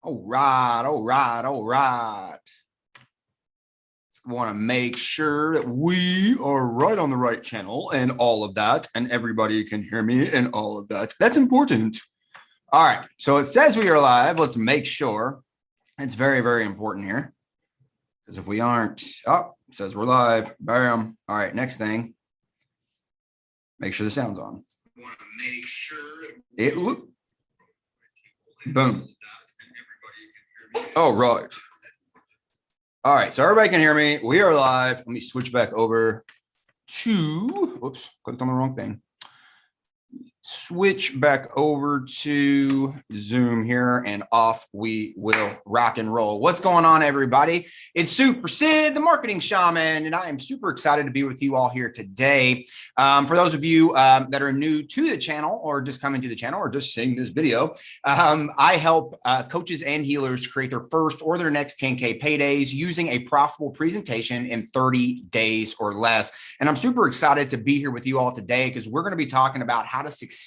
All right, all right, all right. Want to make sure that we are right on the right channel and all of that, and everybody can hear me and all of that. That's important. All right, so it says we are live. Let's make sure. It's very, very important here, because if we aren't, oh, it says we're live. Bam. All right, next thing. Make sure the sound's on. Want to make sure it boom. Oh, right. All right, so everybody can hear me. We are live. Let me switch back over to, whoops, clicked on the wrong thing. Switch back over to Zoom here, and off we will rock and roll. What's going on, everybody? It's Super Sid, the Marketing Shaman, and I am super excited to be with you all here today. For those of you that are new to the channel, or just coming to the channel, or just seeing this video, I help coaches and healers create their first or their next 10K paydays using a profitable presentation in 30 days or less. And I'm super excited to be here with you all today, because we're going to be talking about how to succeed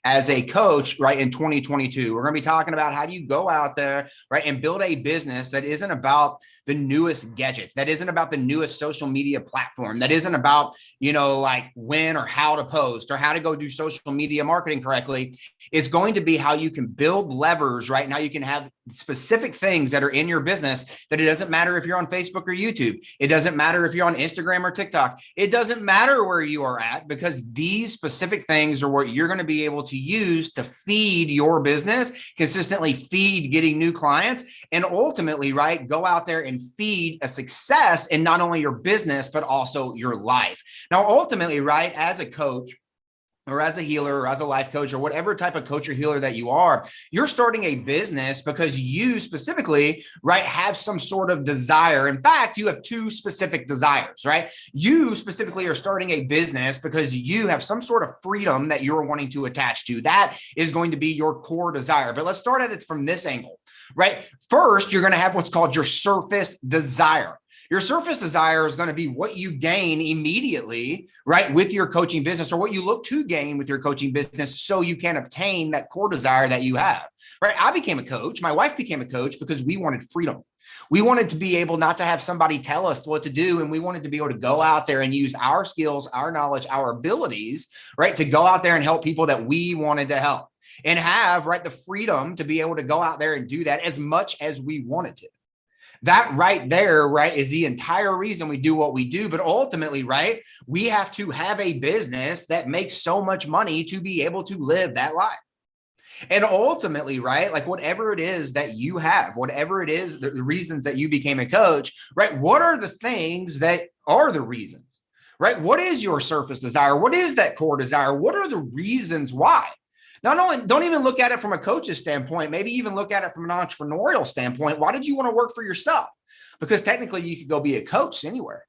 as a coach, right, in 2022. We're going to be talking about how do you go out there, right, and build a business that isn't about the newest gadget, that isn't about the newest social media platform, that isn't about, like when or how to post or how to go do social media marketing correctly. It's going to be how you can build levers, right? Now you can have specific things that are in your business that it doesn't matter if you're on Facebook or YouTube. It doesn't matter if you're on Instagram or TikTok. It doesn't matter where you are at, because these specific things are what you're going to be able to use to feed your business, consistently feed getting new clients, and ultimately, right, go out there and feed a success in not only your business, but also your life. Now, ultimately, right, as a coach, or as a healer, or as a life coach, or whatever type of coach or healer that you are, you're starting a business because you specifically, right, have some sort of desire. In fact, you have two specific desires, right? You specifically are starting a business because you have some sort of freedom that you're wanting to attach to. That is going to be your core desire. But let's start at it from this angle, right? First, you're going to have what's called your surface desire. Your surface desire is going to be what you gain immediately, right, with your coaching business, or what you look to gain with your coaching business so you can obtain that core desire that you have, right? I became a coach. My wife became a coach because we wanted freedom. We wanted to be able not to have somebody tell us what to do, and we wanted to be able to go out there and use our skills, our knowledge, our abilities, right, to go out there and help people that we wanted to help, and have, right, the freedom to be able to go out there and do that as much as we wanted to. That right there, right, is the entire reason we do what we do. But ultimately, right, we have to have a business that makes so much money to be able to live that life. And ultimately, right, like whatever it is that you have, whatever it is, the reasons that you became a coach, right, what are the things that are the reasons, right? What is your surface desire? What is that core desire? What are the reasons why? Not only, don't even look at it from a coach's standpoint, maybe even look at it from an entrepreneurial standpoint. Why did you want to work for yourself? Because technically you could go be a coach anywhere,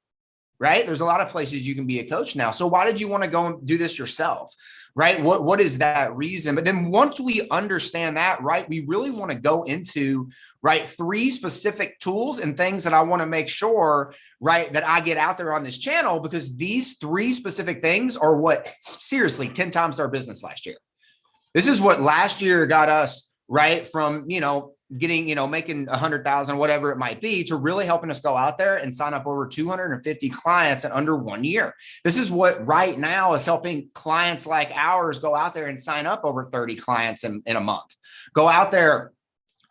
right? There's a lot of places you can be a coach now. So why did you want to go and do this yourself, right? What is that reason? But then once we understand that, right, we really want to go into, right, 3 specific tools and things that I want to make sure, right, that I get out there on this channel, because these 3 specific things are what seriously 10 times our business last year. This is what last year got us, right, from, getting, making 100,000, whatever it might be, to really helping us go out there and sign up over 250 clients in under 1 year. This is what right now is helping clients like ours go out there and sign up over 30 clients in a month. Go out there,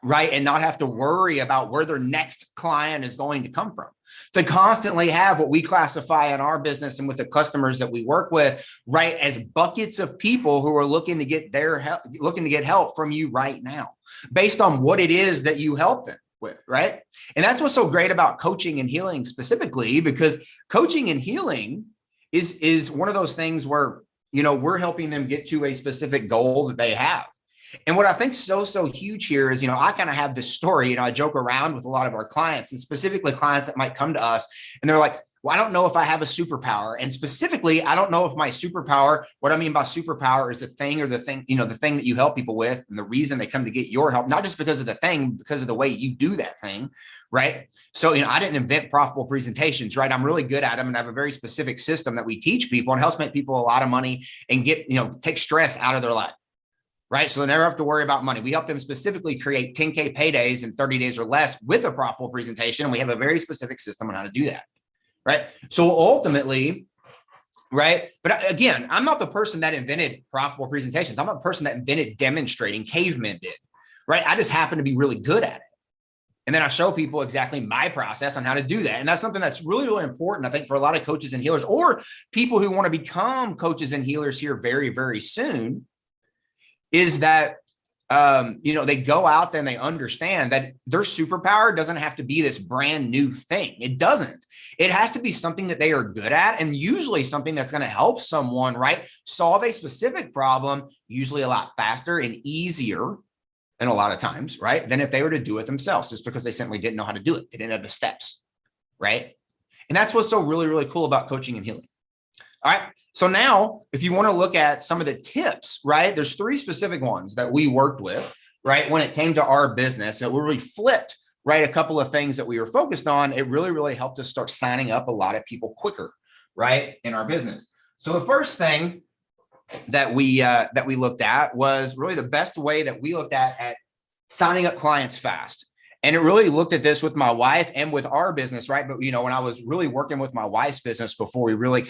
right, and not have to worry about where their next client is going to come from. To constantly have what we classify in our business and with the customers that we work with, right, as buckets of people who are looking to get their help, looking to get help from you right now, based on what it is that you help them with, right? And that's what's so great about coaching and healing specifically, because coaching and healing is one of those things where, we're helping them get to a specific goal that they have. And what I think so huge here is, I kind of have this story, I joke around with a lot of our clients, and specifically clients that might come to us and they're like, well, I don't know if I have a superpower. And specifically, I don't know if my superpower, what I mean by superpower is the thing or the thing, the thing that you help people with. And the reason they come to get your help, not just because of the thing, because of the way you do that thing. Right. So, I didn't invent profitable presentations, right? I'm really good at them, and I have a very specific system that we teach people and helps make people a lot of money and get, take stress out of their life. right? So they never have to worry about money. We help them specifically create 10K paydays in 30 days or less with a profitable presentation. And we have a very specific system on how to do that, right? So ultimately, right? But again, I'm not the person that invented profitable presentations. I'm not the person that invented demonstrating. Cavemen did, right? I just happen to be really good at it. And then I show people exactly my process on how to do that. And that's something that's really, really important, I think, for a lot of coaches and healers, or people who want to become coaches and healers here very, very soon, is that, they go out there and they understand that their superpower doesn't have to be this brand new thing. It doesn't. It has to be something that they are good at, and usually something that's going to help someone, right, solve a specific problem, usually a lot faster and easier, and a lot of times, right, than if they were to do it themselves, just because they simply didn't know how to do it. They didn't have the steps, right? And that's what's so really, really cool about coaching and healing. All right. So now if you want to look at some of the tips, right, there's 3 specific ones that we worked with, right, when it came to our business that we really flipped, right, a couple of things that we were focused on. It really, really helped us start signing up a lot of people quicker, right, in our business. So the first thing that we looked at was really the best way that we looked at signing up clients fast. And it really looked at this with my wife and with our business, right? But, when I was really working with my wife's business before we really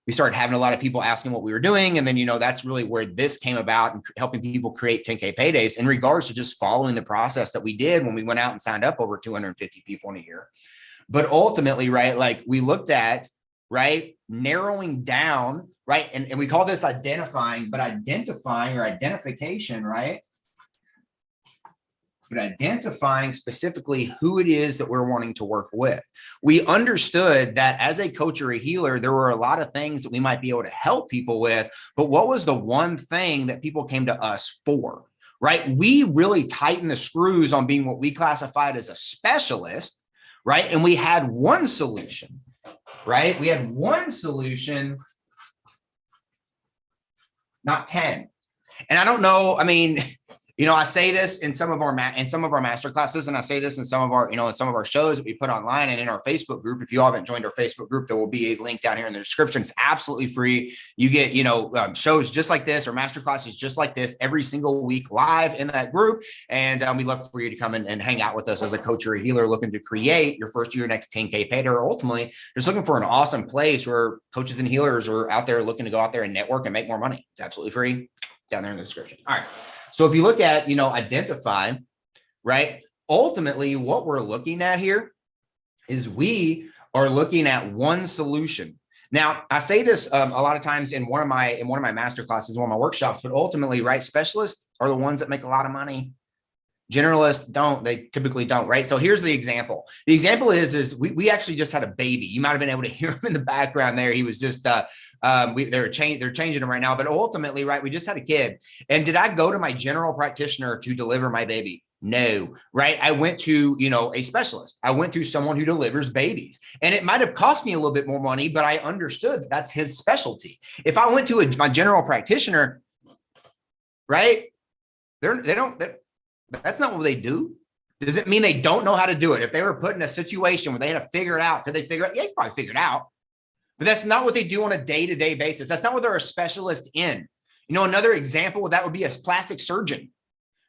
we started having a lot of people asking what we were doing. And then, that's really where this came about, and helping people create 10K paydays in regards to just following the process that we did when we went out and signed up over 250 people in a year. But ultimately, right, like we looked at, right, narrowing down, right? And we call this identifying, but identifying or identification, right? But identifying specifically who it is that we're wanting to work with. We understood that as a coach or a healer, there were a lot of things that we might be able to help people with, but what was the one thing that people came to us for, right? We really tightened the screws on being what we classified as a specialist, right? And we had one solution, right? We had one solution, not 10. And I don't know, I say this in some of our master classes, and I say this in some of our, in some of our shows that we put online and in our Facebook group. If you haven't joined our Facebook group, there will be a link down here in the description. It's absolutely free. You get, shows just like this, or master classes just like this every single week live in that group. And we'd love for you to come in and hang out with us as a coach or a healer looking to create your first year next 10K payday, or ultimately just looking for an awesome place where coaches and healers are out there looking to go out there and network and make more money. It's absolutely free down there in the description. All right. So if you look at, identify, right, ultimately what we're looking at here is we are looking at one solution. Now, I say this a lot of times in one of my master classes, one of my workshops, but ultimately, right, specialists are the ones that make a lot of money. Generalists don't, they typically don't, right? So here's the example. The example is we actually just had a baby. You might've been able to hear him in the background there. He was just, they're changing him right now, but ultimately, right, we just had a kid. And did I go to my general practitioner to deliver my baby? No, right? I went to, a specialist. I went to someone who delivers babies, and it might've cost me a little bit more money, but I understood that that's his specialty. If I went to my general practitioner, right, that's not what they do. Does it mean they don't know how to do it? If they were put in a situation where they had to figure it out, could they figure it out? Yeah, you probably figure it out. But that's not what they do on a day-to-day basis. That's not what they're a specialist in. Another example of that would be a plastic surgeon,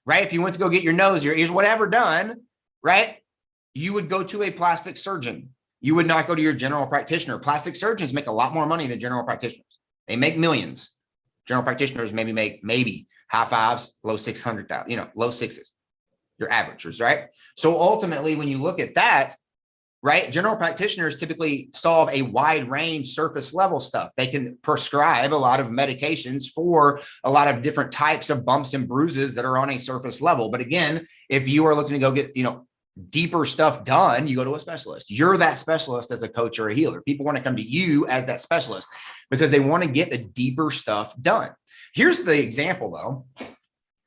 right? If you went to go get your nose, your ears, whatever done, right? You would go to a plastic surgeon. You would not go to your general practitioner. Plastic surgeons make a lot more money than general practitioners. They make millions. General practitioners make high fives, low 600,000, low sixes, your averages, right? So ultimately, when you look at that, right, general practitioners typically solve a wide range surface level stuff. They can prescribe a lot of medications for a lot of different types of bumps and bruises that are on a surface level. But again, if you are looking to go get, deeper stuff done, you go to a specialist. You're that specialist as a coach or a healer. People want to come to you as that specialist because they want to get the deeper stuff done. Here's the example though,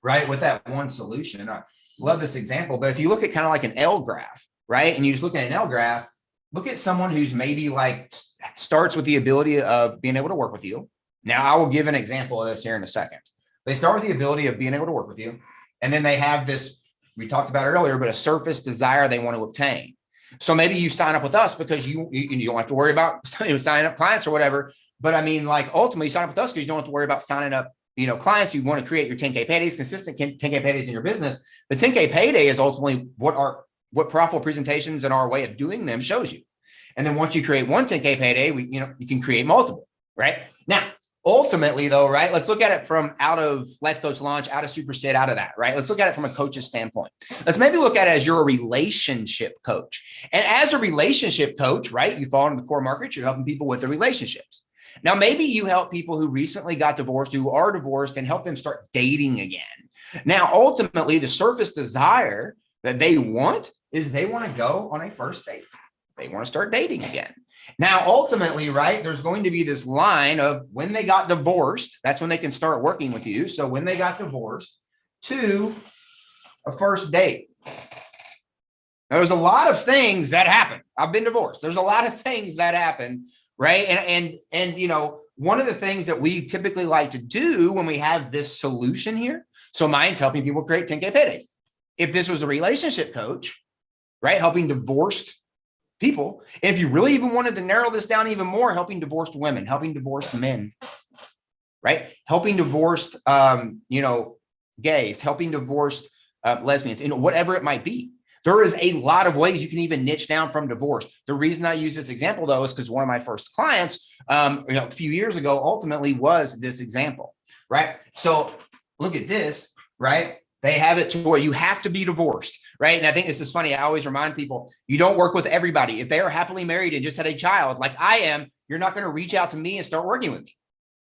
right? With that one solution, I love this example, but if you look at kind of like an L graph, right? And you just look at an L graph, look at someone who's maybe like starts with the ability of being able to work with you. Now I will give an example of this here in a second. They start with the ability of being able to work with you. And then they have this, we talked about it earlier, but a surface desire they want to obtain. So maybe you sign up with us because you don't have to worry about signing up clients or whatever. But ultimately you sign up with us because you don't have to worry about signing up clients, you want to create your 10K paydays, consistent 10K paydays in your business. The 10K payday is ultimately what profitable presentations and our way of doing them shows you. And then once you create one 10K payday, you can create multiple, right? Now, ultimately though, right, let's look at it from out of Life Coach Launch, out of Super Sid, out of that, right? Let's look at it from a coach's standpoint. Let's maybe look at it as you're a relationship coach. And as a relationship coach, right, you fall into the core market, you're helping people with their relationships. Now, maybe you help people who recently got divorced, who are divorced, and help them start dating again. Now, ultimately, the surface desire that they want is they want to go on a first date. They want to start dating again. Now, ultimately, right, there's going to be this line of when they got divorced, that's when they can start working with you. So when they got divorced to a first date. Now, there's a lot of things that happen. I've been divorced. There's a lot of things that happen, right? And one of the things that we typically like to do when we have this solution here, so mine's helping people create 10K paydays. If this was a relationship coach, right, helping divorced people, and if you really even wanted to narrow this down even more, helping divorced women, helping divorced men, right, helping divorced, gays, helping divorced lesbians, whatever it might be. There is a lot of ways you can even niche down from divorce. The reason I use this example, though, is because one of my first clients, a few years ago, ultimately was this example, right? So look at this, right? They have it to where you have to be divorced, right? And I think this is funny. I always remind people, you don't work with everybody. If they are happily married and just had a child, like I am, you're not going to reach out to me and start working with me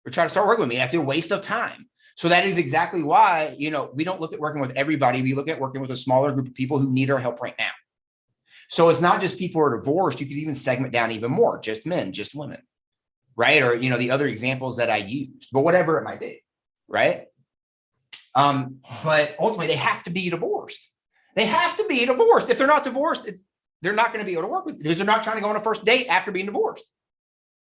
or try to start working with me. That's a waste of time. So that is exactly why, we don't look at working with everybody. We look at working with a smaller group of people who need our help right now. So it's not just people who are divorced. You could even segment down even more, just men, just women, right? Or, the other examples that I used, but whatever it might be, right? But ultimately they have to be divorced. They have to be divorced. If they're not divorced, they're not going to be able to work with you because they're not trying to go on a first date after being divorced,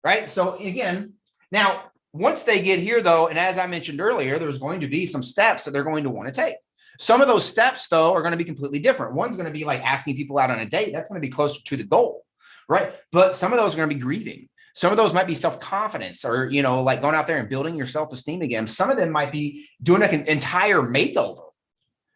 right? So again, now, once they get here, though, and as I mentioned earlier, there's going to be some steps that they're going to want to take. Some of those steps, though, are going to be completely different. One's going to be like asking people out on a date. That's going to be closer to the goal, right? But some of those are going to be grieving. Some of those might be self-confidence or, like going out there and building your self-esteem again. Some of them might be doing an entire makeover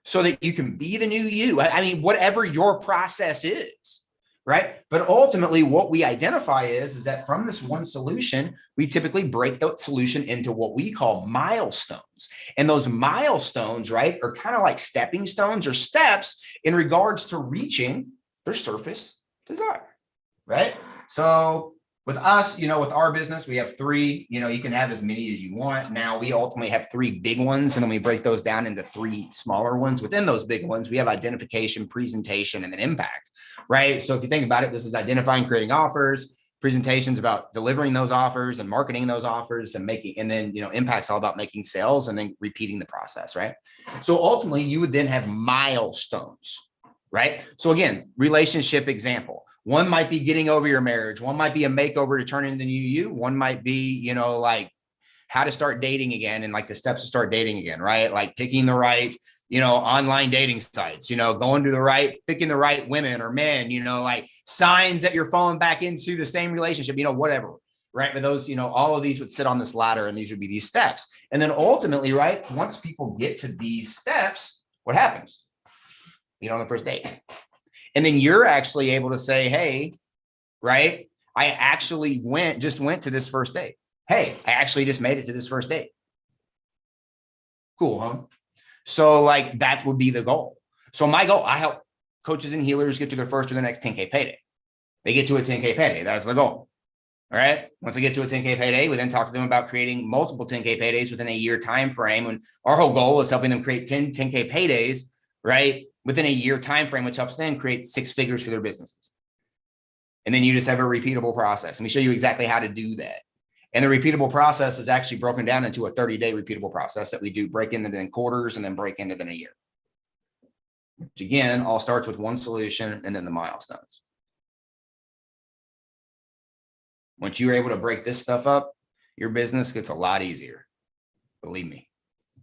so that you can be the new you. I mean, whatever your process is. Right. But ultimately, what we identify is that from this one solution, we typically break that solution into what we call milestones. And those milestones, right, are kind of like stepping stones or steps in regards to reaching their surface desire. Right. So with us, with our business, we have three, you can have as many as you want. Now we ultimately have three big ones, and then we break those down into three smaller ones. Within those big ones, we have identification, presentation, and then impact, right? So if you think about it, this is identifying, creating offers, presentations about delivering those offers and marketing those offers and then, impact's all about making sales and then repeating the process, right? So ultimately you would then have milestones, right? So again, relationship example. One might be getting over your marriage. One might be a makeover to turn into the new you. One might be, like how to start dating again and like the steps to start dating again, right? Like picking the right, online dating sites, going to picking the right women or men, like signs that you're falling back into the same relationship, whatever, right? But those, all of these would sit on this ladder and these would be these steps. And then ultimately, right, once people get to these steps, what happens? On the first date. And then you're actually able to say, hey, right, I actually went to this first date. Hey, I actually just made it to this first date. Cool, huh? So like that would be the goal. So my goal, I help coaches and healers get to their first or the next 10K payday. They get to a 10K payday. That's the goal. All right. Once they get to a 10K payday, we then talk to them about creating multiple 10K paydays within a year time frame. And our whole goal is helping them create 10K paydays, right, within a year time frame, which helps them create 6 figures for their businesses. And then you just have a repeatable process. And we show you exactly how to do that. And the repeatable process is actually broken down into a 30-day repeatable process that we do break into then quarters and then break into then a year. Which again, all starts with one solution and then the milestones. Once you're able to break this stuff up, your business gets a lot easier. Believe me.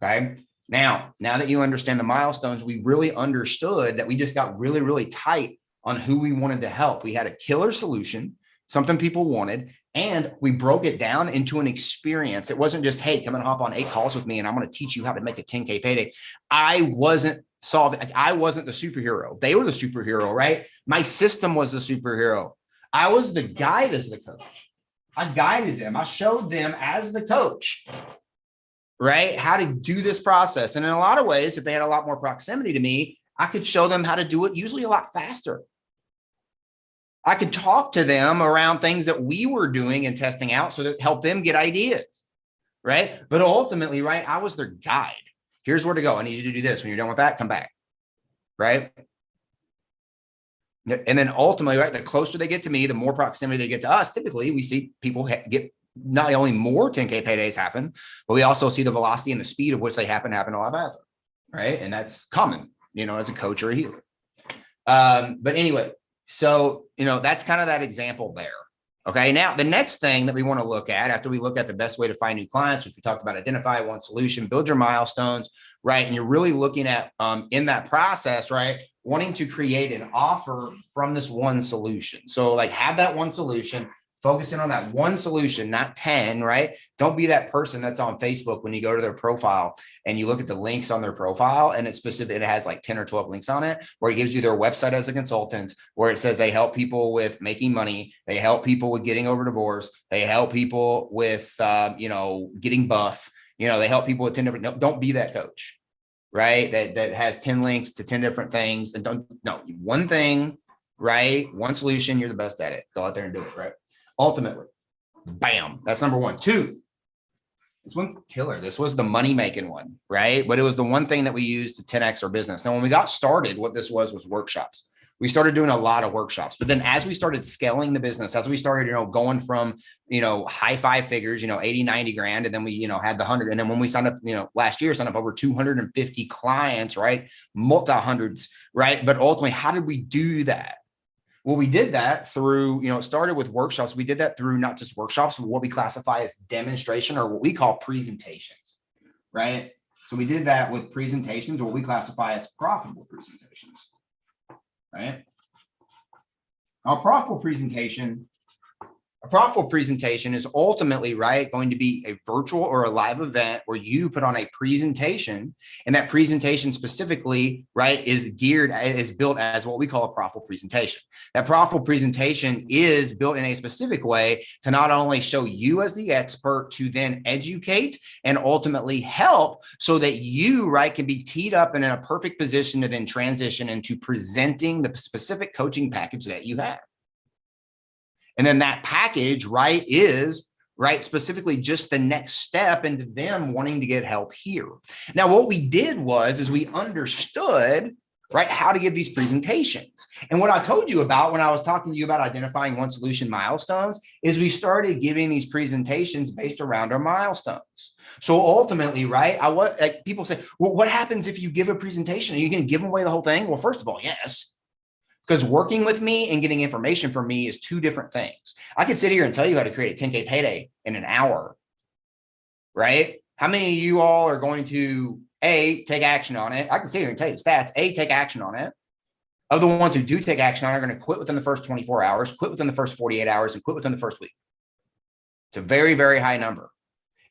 Okay. Now that you understand the milestones, we really understood that we just got really, really tight on who we wanted to help. We had a killer solution, something people wanted, And we broke it down into an experience. It wasn't just, hey, come and hop on 8 calls with me and I'm going to teach you how to make a 10K payday. I wasn't the superhero. They were the superhero, right? My system was the superhero. I was the guide as the coach. I guided them. I showed them as the coach, right, how to do this process. And in a lot of ways, if they had a lot more proximity to me, I could show them how to do it usually a lot faster. I could talk to them around things that we were doing and testing out so that help them get ideas, right? But ultimately, right, I was their guide. Here's where to go. I need you to do this. When you're done with that, come back, right? And then ultimately, right, the closer they get to me, the more proximity they get to us. Typically, we see people get not only more 10K paydays happen, but we also see the velocity and the speed of which they happen a lot faster, right? And that's common, as a coach or a healer. But anyway, so, that's kind of that example there. Okay. Now, the next thing that we want to look at after we look at the best way to find new clients, which we talked about, identify one solution, build your milestones, right? And you're really looking at in that process, right, wanting to create an offer from this one solution. So like have that one solution, focusing on that one solution, not 10, right? Don't be that person that's on Facebook when you go to their profile and you look at the links on their profile and it's specific, it has like 10 or 12 links on it, where it gives you their website as a consultant, where it says they help people with making money. They help people with getting over divorce. They help people with, getting buff. They help people with 10 different, don't be that coach, right? That has 10 links to 10 different things. And one thing, right? One solution, you're the best at it. Go out there and do it, right? Ultimately, bam, that's number 1. 2, this one's killer. This was the money making one, right? But it was the one thing that we used to 10X our business. Now, when we got started, what this was workshops. We started doing a lot of workshops, but then as we started scaling the business, as we started, going from, high 5 figures, 80, 90 grand. And then we, had the 100. And then when we signed up, last year, signed up over 250 clients, right? Multi hundreds, right? But ultimately, how did we do that? Well, we did that through, it started with workshops. We did that through not just workshops, but what we classify as demonstration or what we call presentations, right? So we did that with presentations, or what we classify as profitable presentations, right? A profitable presentation is ultimately, right, going to be a virtual or a live event where you put on a presentation, and that presentation specifically, right, is built as what we call a profitable presentation. That profitable presentation is built in a specific way to not only show you as the expert, to then educate and ultimately help so that you, right, can be teed up and in a perfect position to then transition into presenting the specific coaching package that you have. And then that package, right, is, right, specifically just the next step into them wanting to get help here. Now, what we did is we understood, right, how to give these presentations. And what I told you about when I was talking to you about identifying one solution milestones is we started giving these presentations based around our milestones. So ultimately, right, people say, well, what happens if you give a presentation? Are you going to give away the whole thing? Well, first of all, yes. Because working with me and getting information from me is 2 different things. I could sit here and tell you how to create a 10K payday in an hour, right? How many of you all are going to, A, take action on it? I can sit here and tell you the stats. A, take action on it. Of the ones who do take action on it are going to quit within the first 24 hours, quit within the first 48 hours, and quit within the first week. It's a very, very high number.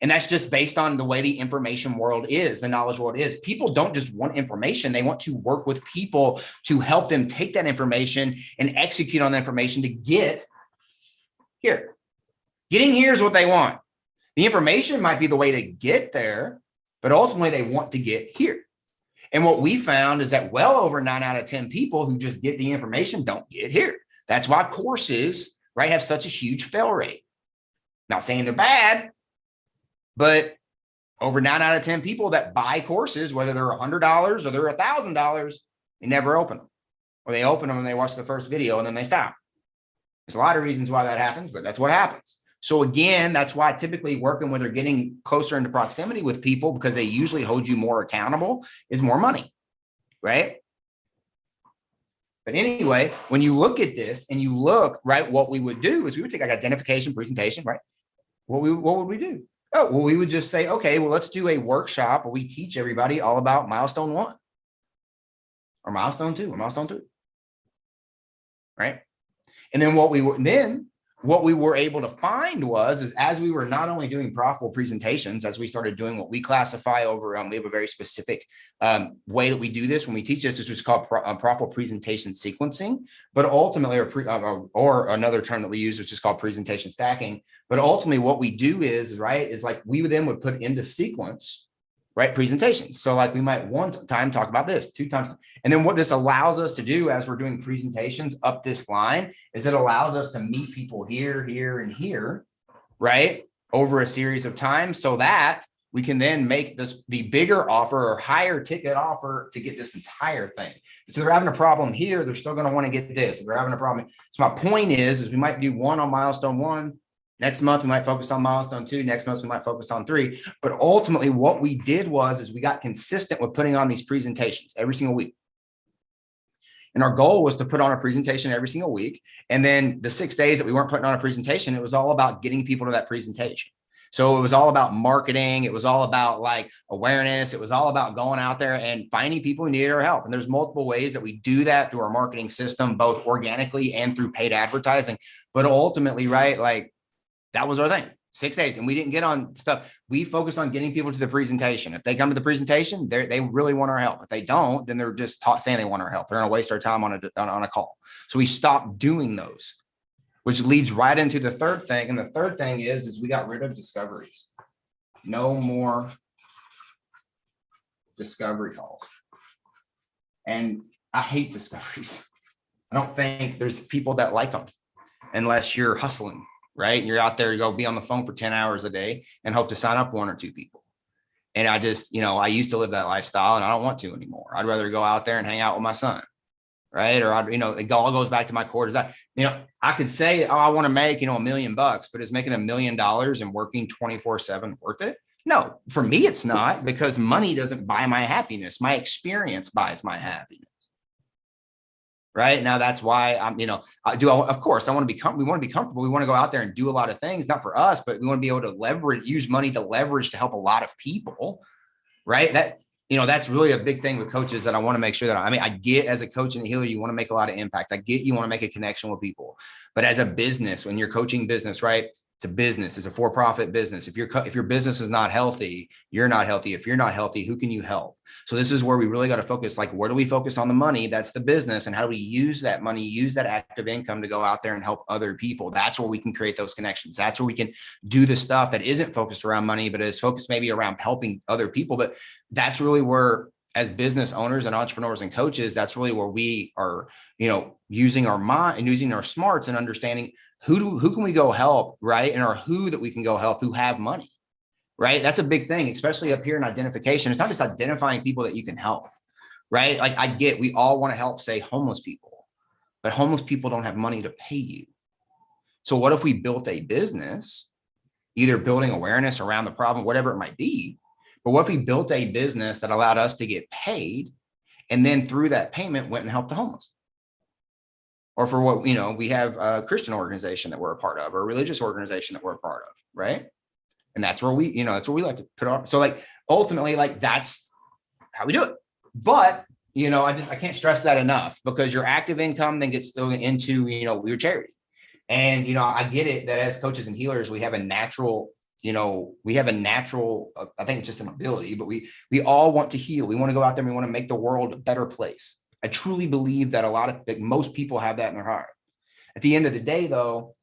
And that's just based on the way the information world is, the knowledge world is. People don't just want information. They want to work with people to help them take that information and execute on the information to get here. Getting here is what they want. The information might be the way to get there, but ultimately they want to get here. And what we found is that well over 9 out of 10 people who just get the information don't get here. That's why courses, right, have such a huge fail rate. Not saying they're bad, but over 9 out of 10 people that buy courses, whether they're $100 or they're $1,000, they never open them. Or they open them and they watch the first video and then they stop. There's a lot of reasons why that happens, but that's what happens. So again, that's why typically working with or getting closer into proximity with people, because they usually hold you more accountable, is more money, right? But anyway, when you look at this and you look, right, what we would do is we would take like identification, presentation, right? What would we do? Oh, well, we would just say, okay, well, let's do a workshop where we teach everybody all about milestone 1 or milestone 2 or milestone 3, right? And then what we would, then what we were able to find is as we were not only doing profitable presentations, as we started doing what we classify over, we have a very specific way that we do this when we teach this, is just called profitable presentation sequencing, but ultimately, or another term that we use, which is called presentation stacking. But ultimately what we do is like we would put into sequence, right, presentations. So like we might one time talk about this, 2 times. And then what this allows us to do as we're doing presentations up this line is it allows us to meet people here, here, and here, right, over a series of times, so that we can then make this the bigger offer or higher ticket offer to get this entire thing. So they're having a problem here, they're still going to want to get this. If they're having a problem. So my point is we might do one on milestone 1. Next month, we might focus on milestone 2. Next month, we might focus on 3. But ultimately, what we did is we got consistent with putting on these presentations every single week. And our goal was to put on a presentation every single week. And then the 6 days that we weren't putting on a presentation, it was all about getting people to that presentation. So it was all about marketing. It was all about like awareness. It was all about going out there and finding people who needed our help. And there's multiple ways that we do that through our marketing system, both organically and through paid advertising. But ultimately, right, like, that was our thing, 6 days. And we didn't get on stuff. We focused on getting people to the presentation. If they come to the presentation, they really want our help. If they don't, then they're just saying they want our help. They're going to waste our time on a call. So we stopped doing those, which leads right into the third thing. And the third thing is we got rid of discoveries. No more discovery calls. And I hate discoveries. I don't think there's people that like them unless you're hustling. Right? You're out there, you go be on the phone for 10 hours a day and hope to sign up 1 or 2 people. And I just, I used to live that lifestyle and I don't want to anymore. I'd rather go out there and hang out with my son. Right. Or it all goes back to my core design. I could say, oh, I want to make, $1 million, but is making $1 million and working 24/7 worth it? No, for me, it's not, because money doesn't buy my happiness. My experience buys my happiness. Right now, that's why of course, we want to be comfortable. We want to go out there and do a lot of things, not for us, but we want to be able to use money to leverage to help a lot of people. Right. That's really a big thing with coaches that I want to make sure that I get, as a coach and a healer, you want to make a lot of impact. I get, you want to make a connection with people, but as a business, when you're coaching business, right, it's a business, it's a for-profit business. If your business is not healthy, you're not healthy. If you're not healthy, who can you help? So this is where we really got to focus. Like, where do we focus on the money? That's the business. And how do we use that money, use that active income to go out there and help other people? That's where we can create those connections. That's where we can do the stuff that isn't focused around money, but is focused maybe around helping other people. But that's really where, as business owners and entrepreneurs and coaches, that's really where we are, using our mind and using our smarts and understanding who can we go help, right? And our who that we can go help who have money, right? That's a big thing, especially up here in identification. It's not just identifying people that you can help, right? Like we all want to help, say, homeless people, but homeless people don't have money to pay you. So what if we built a business, either building awareness around the problem, whatever it might be, but what if we built a business that allowed us to get paid, and then through that payment went and helped the homeless? Or for what, we have a Christian organization that we're a part of, or a religious organization that we're a part of, right? And that's where that's where we like to put on. So like, ultimately, like, that's how we do it. But, I can't stress that enough, because your active income then gets thrown into, your charity. And, I get it that as coaches and healers, we have a natural, I think it's just an ability, but we all want to heal. We want to go out there and we want to make the world a better place. I truly believe that most people have that in their heart. At the end of the day, though,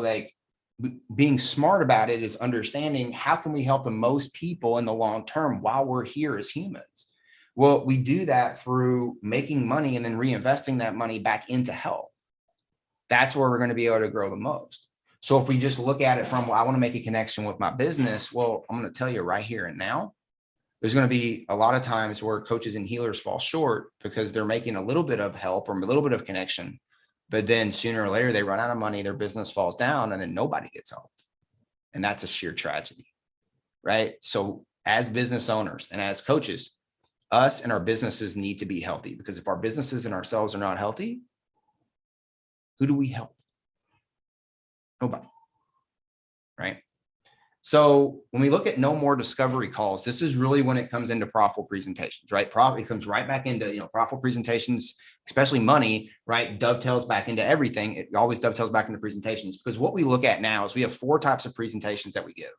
like, being smart about it is understanding how can we help the most people in the long term while we're here as humans. Well, we do that through making money and then reinvesting that money back into health. That's where we're going to be able to grow the most. So if we just look at it from, well, I want to make a connection with my business. Well, I'm going to tell you right here and now, there's going to be a lot of times where coaches and healers fall short because they're making a little bit of help or a little bit of connection, but then sooner or later they run out of money, their business falls down, and then nobody gets helped. And that's a sheer tragedy, right? So as business owners and as coaches, us and our businesses need to be healthy, because if our businesses and ourselves are not healthy, who do we help? Nobody, right? So when we look at no more discovery calls, this is really when it comes into profitable presentations, right? It comes right back into, profitable presentations, especially money, right? Dovetails back into everything. It always dovetails back into presentations, because what we look at now is we have 4 types of presentations that we give.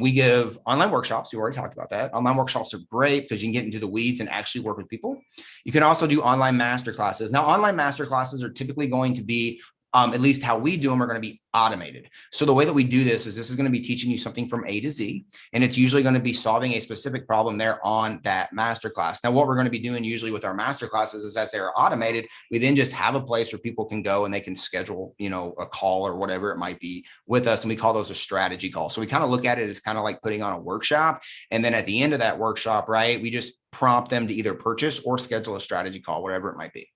We give online workshops. We already talked about that. Online workshops are great because you can get into the weeds and actually work with people. You can also do online masterclasses. Now, online masterclasses are typically going to be, at least how we do them, are going to be automated. So the way that we do this is going to be teaching you something from A to Z, and it's usually going to be solving a specific problem there on that masterclass. Now, what we're going to be doing usually with our masterclasses is, as they're automated, we then just have a place where people can go and they can schedule, a call or whatever it might be with us. And we call those a strategy call. So we kind of look at it as kind of like putting on a workshop. And then at the end of that workshop, right, we just prompt them to either purchase or schedule a strategy call, whatever it might be.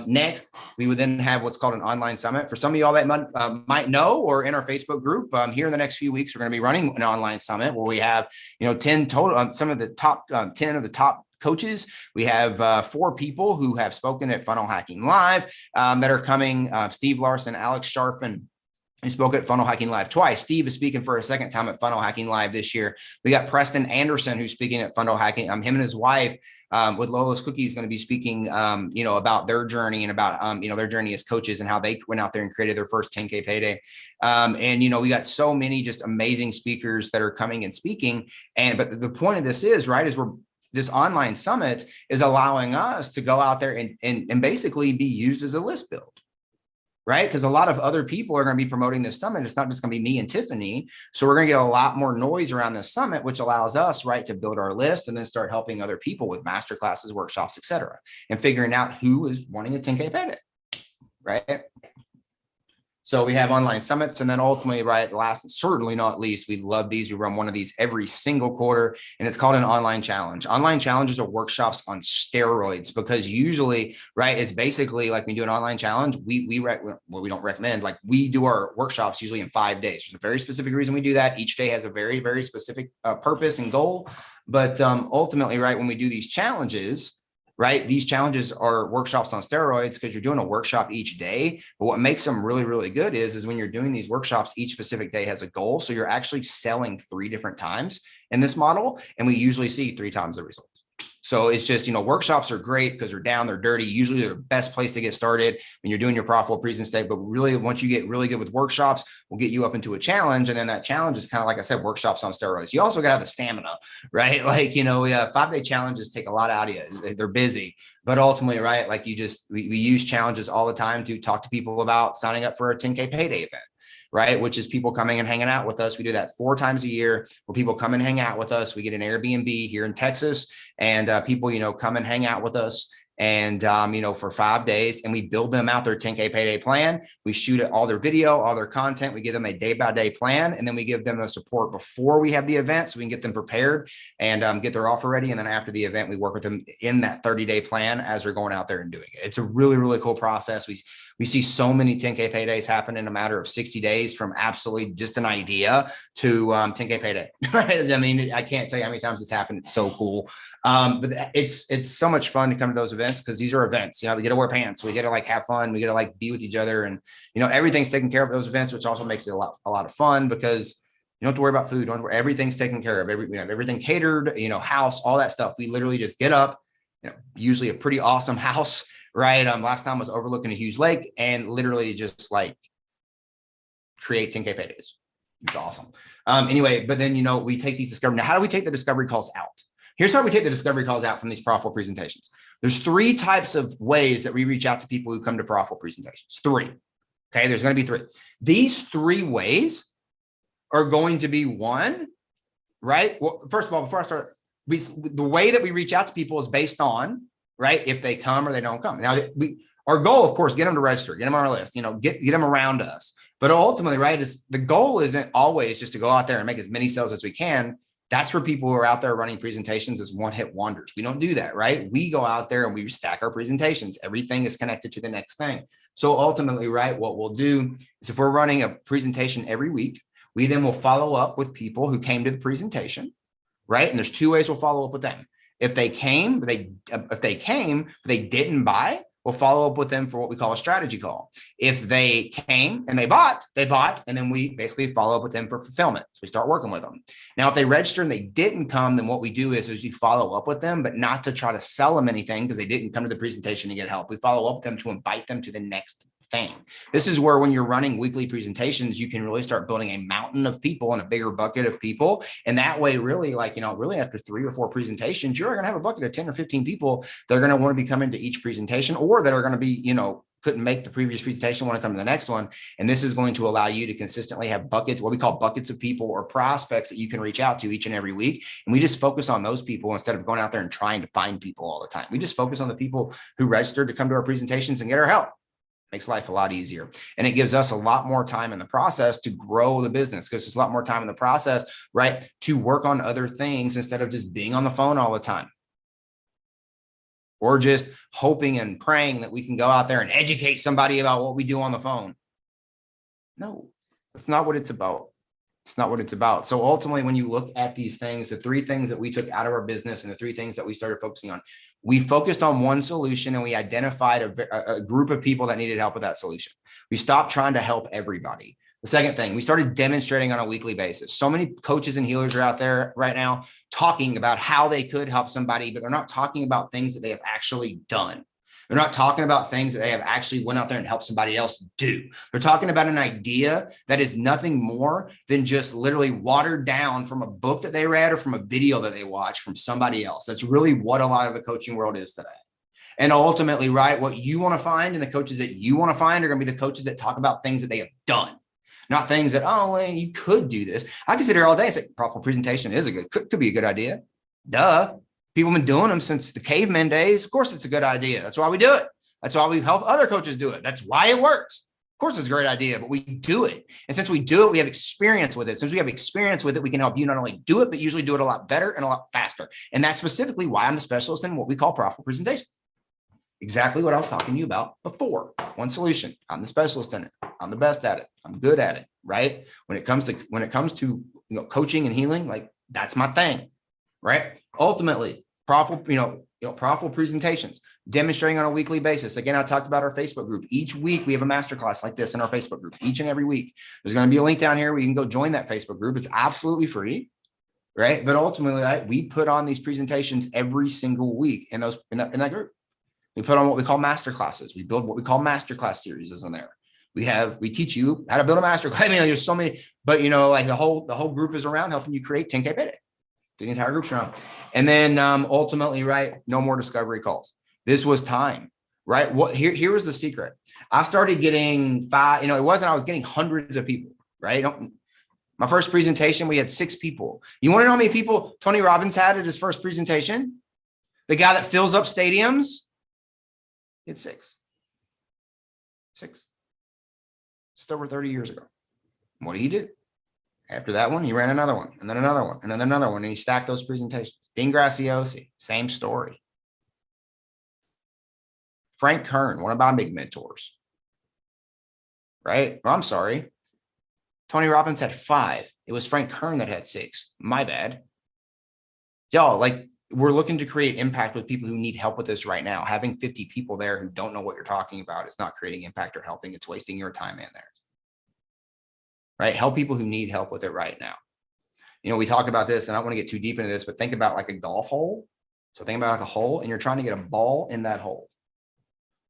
Next, we would then have what's called an online summit. For some of y'all that might know, or in our Facebook group, here in the next few weeks, we're going to be running an online summit where we have, 10 total, some of the top 10 of the top coaches. We have 4 people who have spoken at Funnel Hacking Live that are coming. Steve Larson, Alex Sharfin, who spoke at Funnel Hacking Live twice. Steve is speaking for a second time at Funnel Hacking Live this year. We got Preston Anderson, who's speaking at Funnel Hacking. Him and his wife, with Lola's Cookies, going to be speaking, about their journey and about, their journey as coaches and how they went out there and created their first 10K payday. We got so many just amazing speakers that are coming and speaking. But the point of this is, right, is this online summit is allowing us to go out there and basically be used as a list build. Right? Because a lot of other people are going to be promoting this summit. It's not just going to be me and Tiffany. So we're going to get a lot more noise around this summit, which allows us, right, to build our list and then start helping other people with masterclasses, workshops, et cetera, and figuring out who is wanting a 10K payday, right? So we have online summits, and then ultimately, right, last and certainly not least, we love these. We run one of these every single quarter, and it's called an online challenge. Online challenges are workshops on steroids, because usually, right, it's basically like we do an online challenge. We don't recommend, like, we do our workshops usually in 5 days. There's a very specific reason we do that. Each day has a very, very specific purpose and goal. But ultimately, right, when we do these challenges, right, these challenges are workshops on steroids because you're doing a workshop each day. But what makes them really, really good is when you're doing these workshops, each specific day has a goal. So you're actually selling 3 different times in this model. And we usually see 3 times the results. So it's just, workshops are great because they're down, they're dirty. Usually they're the best place to get started when you're doing your profitable presentation. But really, once you get really good with workshops, we'll get you up into a challenge. And then that challenge is kind of, like I said, workshops on steroids. You also got to have the stamina, right? Like, 5-day challenges take a lot out of you. They're busy, but ultimately, right, like we use challenges all the time to talk to people about signing up for a 10K payday event, right? Which is people coming and hanging out with us. We do that 4 times a year where people come and hang out with us. We get an Airbnb here in Texas, and people, come and hang out with us. And, for 5 days, and we build them out their 10K payday plan. We shoot all their video, all their content. We give them a day-by-day plan, and then we give them the support before we have the event so we can get them prepared and get their offer ready. And then after the event, we work with them in that 30-day plan as they're going out there and doing it. It's a really, really cool process. We see so many 10K paydays happen in a matter of 60 days, from absolutely just an idea to 10K payday. I mean, I can't tell you how many times it's happened. It's so cool. But it's so much fun to come to those events, because these are events. We get to wear pants, we get to have fun, we get to be with each other, and everything's taken care of at those events, which also makes it a lot of fun, because you don't have to worry about food. Everything's taken care of. Everything catered, house, all that stuff. We literally just get up, usually a pretty awesome house, right? Last time was overlooking a huge lake, and literally just create 10K paydays. It's awesome. Anyway, but then, we take these discovery. Now, how do we take the discovery calls out? Here's how we take the discovery calls out from these profitable presentations. There's 3 types of ways that we reach out to people who come to profitable presentations. 3. Okay. There's going to be 3. These 3 ways are going to be 1, right? Well, first of all, before I start, the way that we reach out to people is based on, right, if they come or they don't come. Now, our goal, of course, get them to register, get them on our list, get them around us. But ultimately, right, is the goal isn't always just to go out there and make as many sales as we can. That's for people who are out there running presentations as one-hit wonders. We don't do that, right? We go out there and we stack our presentations. Everything is connected to the next thing. So ultimately, right, what we'll do is, if we're running a presentation every week, we then will follow up with people who came to the presentation, right? And there's 2 ways we'll follow up with them. If they came, but they didn't buy, we'll follow up with them for what we call a strategy call. If they came and they bought, and then we basically follow up with them for fulfillment. So we start working with them. Now, if they register and they didn't come, then what we do is we follow up with them, but not to try to sell them anything because they didn't come to the presentation to get help. We follow up with them to invite them to the next thing. This is where when you're running weekly presentations, you can really start building a mountain of people and a bigger bucket of people. And that way, really, really after 3 or 4 presentations, you're going to have a bucket of 10 or 15 people that are going to want to be coming to each presentation, or that are going to be, couldn't make the previous presentation, want to come to the next one. And this is going to allow you to consistently have buckets, what we call buckets of people or prospects that you can reach out to each and every week. And we just focus on those people instead of going out there and trying to find people all the time. We just focus on the people who registered to come to our presentations and get our help. Makes life a lot easier. And it gives us a lot more time in the process to grow the business, because there's a lot more time in the process, right, to work on other things instead of just being on the phone all the time. Or just hoping and praying that we can go out there and educate somebody about what we do on the phone. No, that's not what it's about. It's not what it's about. So ultimately, when you look at these things, the 3 things that we took out of our business and the 3 things that we started focusing on, we focused on one solution and we identified a group of people that needed help with that solution. We stopped trying to help everybody. The second thing, we started demonstrating on a weekly basis. So many coaches and healers are out there right now talking about how they could help somebody, but they're not talking about things that they have actually done. They're not talking about things that they have actually went out there and helped somebody else do. They're talking about an idea that is nothing more than just literally watered down from a book that they read or from a video that they watched from somebody else. That's really what a lot of the coaching world is today. And ultimately, right, what you want to find and the coaches that you want to find are going to be the coaches that talk about things that they have done, not things that, oh, well, you could do this. I can sit here all day and say, profitable presentation is could be a good idea. Duh. People have been doing them since the caveman days. Of course, it's a good idea. That's why we do it. That's why we help other coaches do it. That's why it works. Of course, it's a great idea, but we do it. And since we do it, we have experience with it. Since we have experience with it, we can help you not only do it, but usually do it a lot better and a lot faster. And that's specifically why I'm the specialist in what we call profitable presentations. Exactly what I was talking to you about before. One solution. I'm the specialist in it. I'm the best at it. I'm good at it, right? When it comes to coaching and healing, like that's my thing, right? Ultimately, profitable presentations, demonstrating on a weekly basis. Again, I talked about our Facebook group. Each week we have a masterclass like this in our Facebook group, each and every week. There's going to be a link down here where you can go join that Facebook group. It's absolutely free, right? But ultimately, we put on these presentations every single week in that group. We put on what we call masterclasses. We build what we call masterclass series in there. We teach you how to build a masterclass. I mean, there's so many, but like the whole group is around helping you create 10K PayDay. The entire group's around. And then ultimately, right, no more discovery calls. This was time, right? Here was the secret. I started getting I was getting hundreds of people, right? My first presentation, we had 6 people. You want to know how many people Tony Robbins had at his first presentation? The guy that fills up stadiums, he had 6. Just over 30 years ago. What did he do? After that one, he ran another one, and then another one, and then another one, and he stacked those presentations. Dean Graciosi, same story. Frank Kern, one of my big mentors, right? I'm sorry. Tony Robbins had 5. It was Frank Kern that had 6. My bad. Y'all, we're looking to create impact with people who need help with this right now. Having 50 people there who don't know what you're talking about is not creating impact or helping. It's wasting your time in there. Right? Help people who need help with it right now. We talk about this, and I don't want to get too deep into this, but think about like a golf hole. So think about like a hole, and you're trying to get a ball in that hole.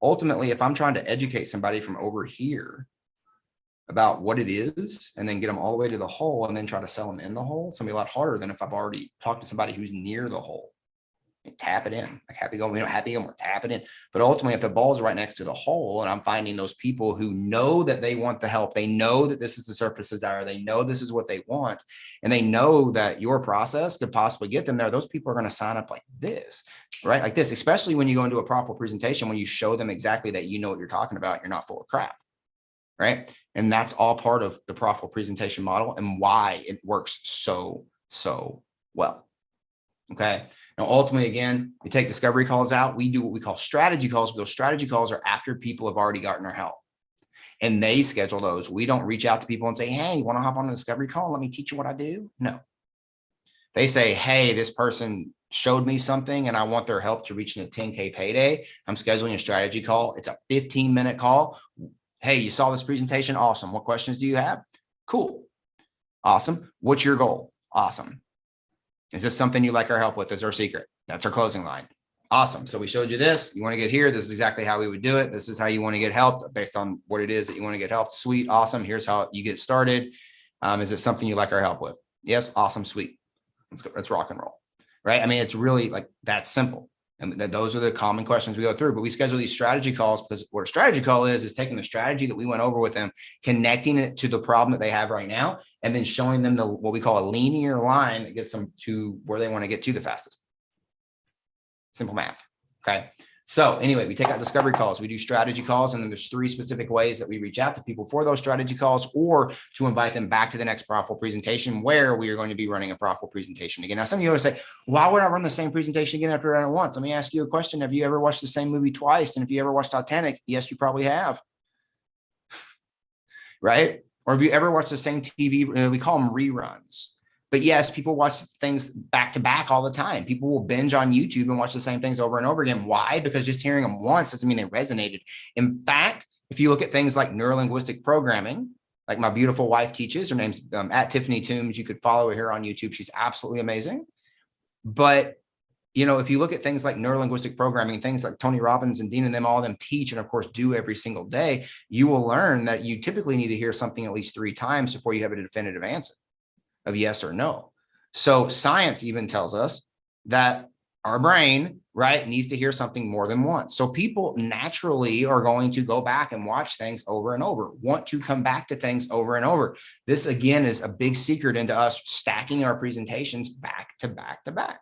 Ultimately, if I'm trying to educate somebody from over here about what it is, and then get them all the way to the hole and then try to sell them in the hole, it's gonna be a lot harder than if I've already talked to somebody who's near the hole. Tap it in, like happy going, we're tapping in. But ultimately, if the ball's right next to the hole and I'm finding those people who know that they want the help, they know that this is the surface desire, they know this is what they want, and they know that your process could possibly get them there, those people are going to sign up like this, right? Like this, especially when you go into a profitable presentation, when you show them exactly that you know what you're talking about, you're not full of crap, right? And that's all part of the profitable presentation model and why it works so well. Okay. Now, ultimately, again, we take discovery calls out. We do what we call strategy calls. Those strategy calls are after people have already gotten our help and they schedule those. We don't reach out to people and say, hey, you want to hop on a discovery call? Let me teach you what I do. No. They say, hey, this person showed me something and I want their help to reach a 10K payday, I'm scheduling a strategy call. It's a 15-minute call. Hey, you saw this presentation? Awesome. What questions do you have? Cool. Awesome. What's your goal? Awesome. Is this something you like our help with? Is our secret? That's our closing line. Awesome. So we showed you this. You want to get here. This is exactly how we would do it. This is how you want to get helped based on what it is that you want to get helped. Sweet. Awesome. Here's how you get started. Is it something you like our help with? Yes. Awesome. Sweet. Let's go. Let's rock and roll. Right. I mean, it's really like that simple. And those are the common questions we go through, but we schedule these strategy calls because what a strategy call is taking the strategy that we went over with them, connecting it to the problem that they have right now, and then showing them what we call a linear line that gets them to where they want to get to the fastest. Simple math. Okay. So anyway, we take out discovery calls, we do strategy calls, and then there's 3 specific ways that we reach out to people for those strategy calls or to invite them back to the next profitable presentation where we are going to be running a profitable presentation again. Now, some of you always say, why would I run the same presentation again after I run it once? Let me ask you a question. Have you ever watched the same movie twice? And if you ever watched Titanic, yes, you probably have. Right? Or have you ever watched the same TV? We call them reruns. But yes, people watch things back to back all the time. People will binge on YouTube and watch the same things over and over again. Why? Because just hearing them once doesn't mean they resonated. In fact, if you look at things like neurolinguistic programming, like my beautiful wife teaches, her name's at Tiffany Toombs. You could follow her here on YouTube. She's absolutely amazing. But, you know, if you look at things like neurolinguistic programming, things like Tony Robbins and Dean and them, all of them teach and of course do every single day, you will learn that you typically need to hear something at least 3 times before you have a definitive answer of yes or no. So science even tells us that our brain, right, needs to hear something more than once. So people naturally are going to go back and watch things over and over, want to come back to things over and over. This again is a big secret into us stacking our presentations back to back to back.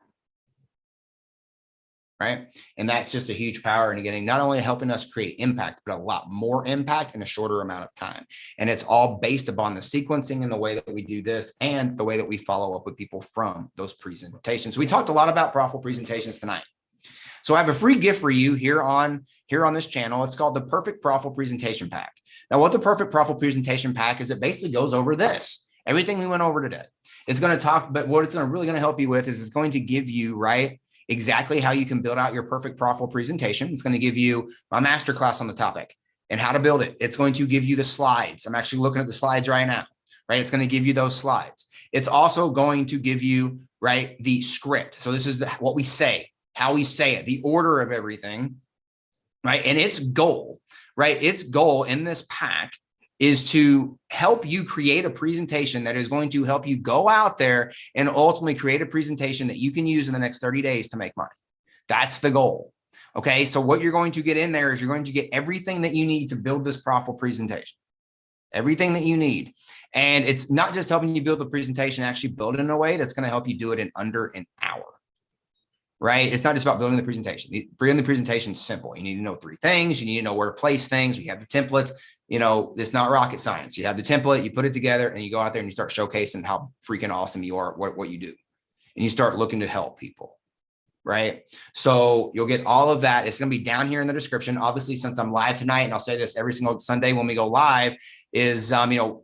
Right. And that's just a huge power in getting not only helping us create impact, but a lot more impact in a shorter amount of time. And it's all based upon the sequencing and the way that we do this and the way that we follow up with people from those presentations. We talked a lot about profitable presentations tonight. So I have a free gift for you here on this channel. It's called the Perfect Profitable Presentation Pack. Now, what the Perfect Profitable Presentation Pack is, it basically goes over this, everything we went over today. It's going to talk, but what it's really going to help you with is it's going to give you, right, exactly how you can build out your perfect profitable presentation. It's going to give you my masterclass on the topic and how to build it. It's going to give you the slides. I'm actually looking at the slides right now, right? It's going to give you those slides. It's also going to give you, right, the script. So this is what we say, how we say it, the order of everything, right? And its goal, right? Its goal in this pack is to help you create a presentation that is going to help you go out there and ultimately create a presentation that you can use in the next 30 days to make money. That's the goal. Okay. So what you're going to get in there is you're going to get everything that you need to build this profitable presentation, everything that you need. And it's not just helping you build the presentation, actually build it in a way that's going to help you do it in under an hour. Right? It's not just about building the presentation. Building the presentation is simple. You need to know 3 things. You need to know where to place things. You have the templates. You know, it's not rocket science. You have the template, you put it together, and you go out there and you start showcasing how freaking awesome you are at what you do. And you start looking to help people. Right? So you'll get all of that. It's going to be down here in the description. Obviously, since I'm live tonight, and I'll say this every single Sunday when we go live, is,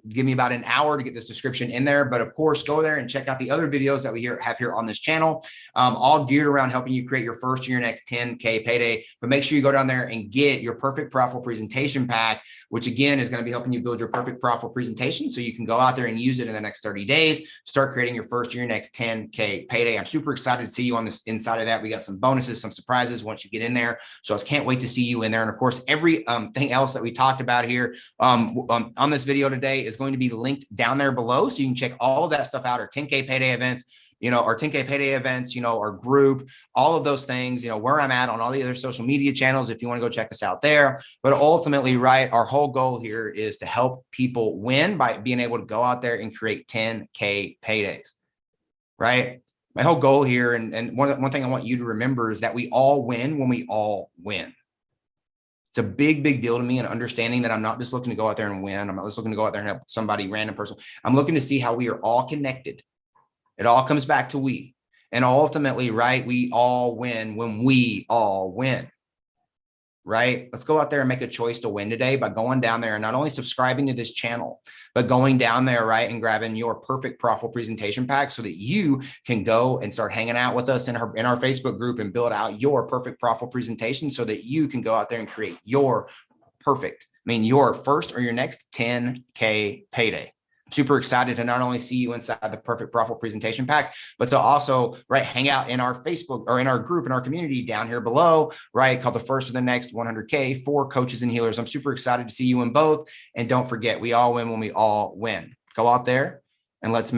give me about an hour to get this description in there. But of course, go there and check out the other videos that we have here on this channel, all geared around helping you create your first or your next 10K payday. But make sure you go down there and get your perfect profitable presentation pack, which again is going to be helping you build your perfect profitable presentation so you can go out there and use it in the next 30 days, start creating your first or your next 10K payday. I'm super excited to see you on this inside of that. We got some bonuses, some surprises once you get in there. So I can't wait to see you in there. And of course, every thing else that we talked about here on this video today is going to be linked down there below. So you can check all of that stuff out, our 10K payday events, our 10K payday events, our group, all of those things, where I'm at on all the other social media channels, if you want to go check us out there. But ultimately, right, our whole goal here is to help people win by being able to go out there and create 10K paydays, right? My whole goal here, and one thing I want you to remember is that we all win when we all win. It's a big, big deal to me, and understanding that I'm not just looking to go out there and win. I'm not just looking to go out there and help somebody, random person. I'm looking to see how we are all connected. It all comes back to we. And ultimately, right, we all win when we all win. right? Let's go out there and make a choice to win today by going down there and not only subscribing to this channel, but going down there, right, and grabbing your perfect profitable presentation pack so that you can go and start hanging out with us in our Facebook group and build out your perfect profitable presentation so that you can go out there and create your your first or your next 10K payday. Super excited to not only see you inside the perfect profitable presentation pack, but to also, right, hang out in our Facebook or in our group, in our community down here below, right, called the first or the next 100K for coaches and healers. I'm super excited to see you in both. And don't forget, we all win when we all win. Go out there and let's make